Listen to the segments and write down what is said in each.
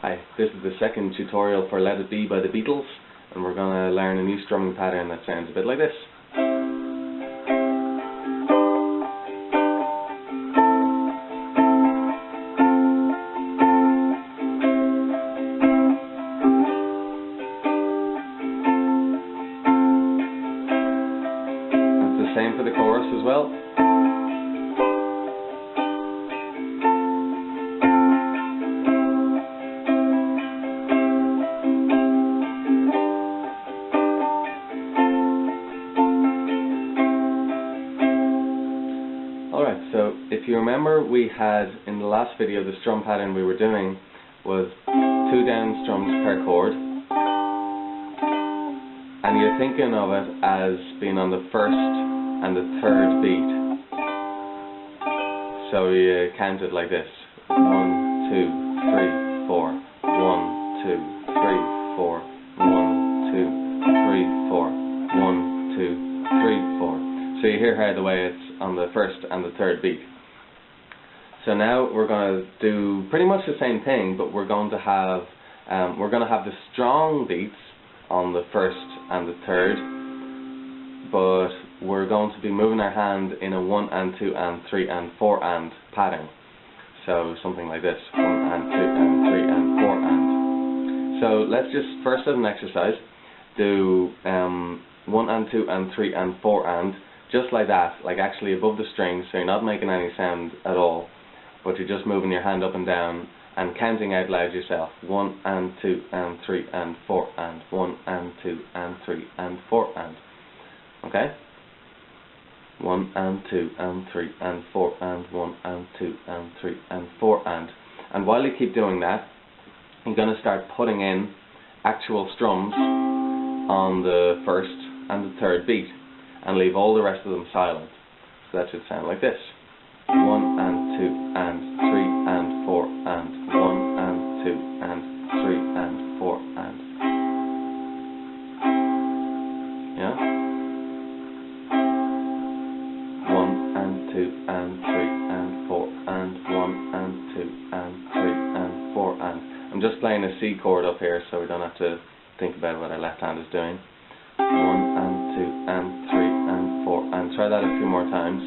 Hi, this is the second tutorial for Let It Be by the Beatles, and we're going to learn a new strumming pattern that sounds a bit like this. It's the same for the chorus as well. Alright, so if you remember, we had in the last video the strum pattern we were doing was 2 down strums per chord, and you're thinking of it as being on the first and the third beat. So you count it like this: 1, 2, 3, 4, 1, 2, 3, 4, 1, 2, 3, 4, 1, 2, 3, 4. So you hear how the way it's on the first and the third beat. So now we're going to do pretty much the same thing, but we're going to have the strong beats on the first and the third, but we're going to be moving our hand in a 1 and 2 and 3 and 4 and pattern. So something like this: 1 and 2 and 3 and 4 and. So let's just first as an exercise do 1 and 2 and 3 and 4 and. Just like that, like actually above the string, so you're not making any sound at all, but you're just moving your hand up and down and counting out loud yourself: 1 and 2 and 3 and 4 and 1 and 2 and 3 and 4 and. Okay? 1 and 2 and 3 and 4 and 1 and 2 and 3 and 4 and. And while you keep doing that, you're going to start putting in actual strums on the first and the third beat, and leave all the rest of them silent. So that should sound like this: 1 and 2 and 3 and 4 and 1 and 2 and 3 and 4 and. Yeah? 1 and 2 and 3 and 4 and 1 and 2 and 3 and 4 and. I'm just playing a C chord up here so we don't have to think about what our left hand is doing. 1 and 2 and 3 and 4 and. Try that a few more times.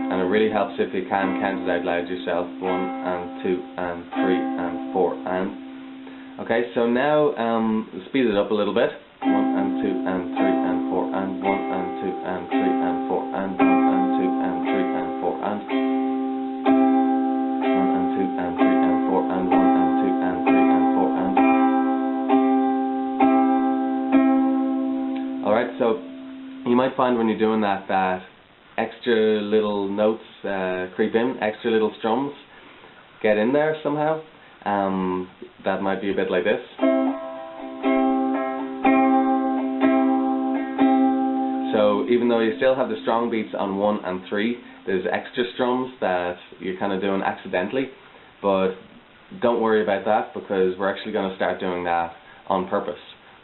And it really helps if you can count it out loud yourself: 1 and 2 and 3 and 4 and. Okay, so now speed it up a little bit: 1 and 2 and 3 and 4 and 1 and 2 and 3 and 4 and 1 and 2 and 3 and 4 and 1 and 2 and 3 and 4 and 1 and 2 and 3 and 4 and. Alright, so you might find when you're doing that extra little notes creep in, extra little strums get in there somehow. That might be a bit like this. So even though you still have the strong beats on 1 and 3, there's extra strums that you're kind of doing accidentally, but don't worry about that, because we're actually going to start doing that on purpose.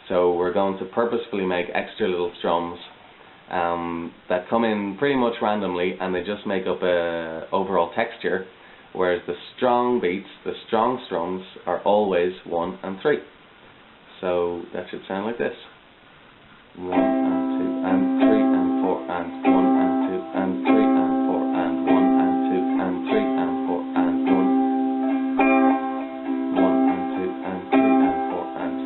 So we're going to purposefully make extra little strums that come in pretty much randomly, and they just make up a overall texture, whereas the strong beats, the strong strums, are always 1 and 3. So that should sound like this: 1 and 2 and 3 and 4 and 1 and 2 and 3 and 4 and 1 and 2 and 3 and 4 and 1 and 2 and 3 and 4 and.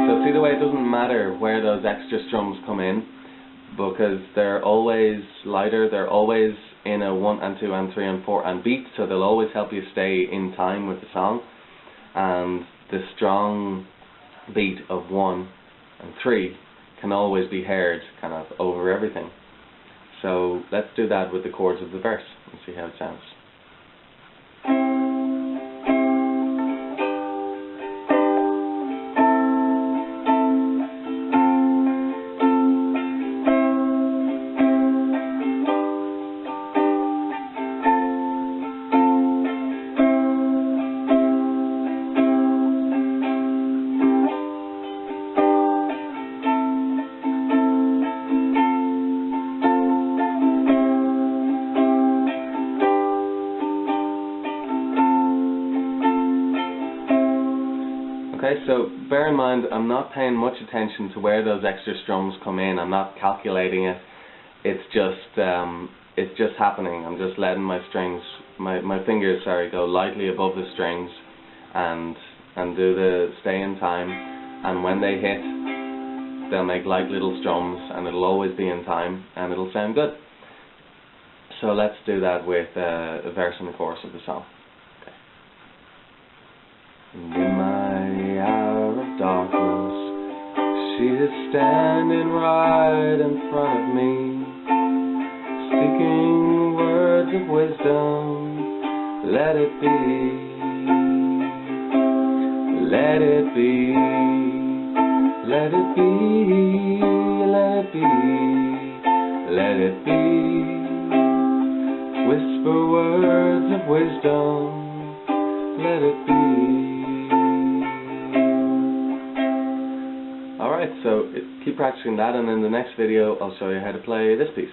So see the way it doesn't matter where those extra strums come in, because they're always lighter, they're always in a 1 and 2 and 3 and 4 and beat, so they'll always help you stay in time with the song. And the strong beat of 1 and 3 can always be heard kind of over everything. So let's do that with the chords of the verse and see how it sounds. Okay, so bear in mind I'm not paying much attention to where those extra strums come in. I'm not calculating it. It's just happening. I'm just letting my strings, my fingers, go lightly above the strings and do the stay in time, and when they hit, they'll make light little strums, and it'll always be in time, and it'll sound good. So let's do that with a verse and the chorus of the song. Okay. And in my hour of darkness, she is standing right in front of me, speaking words of wisdom. Let it be. Let it be. Let it be. Let it be. Let it be. Whisper words of wisdom, let it be. Alright, so keep practicing that, and in the next video I'll show you how to play this piece.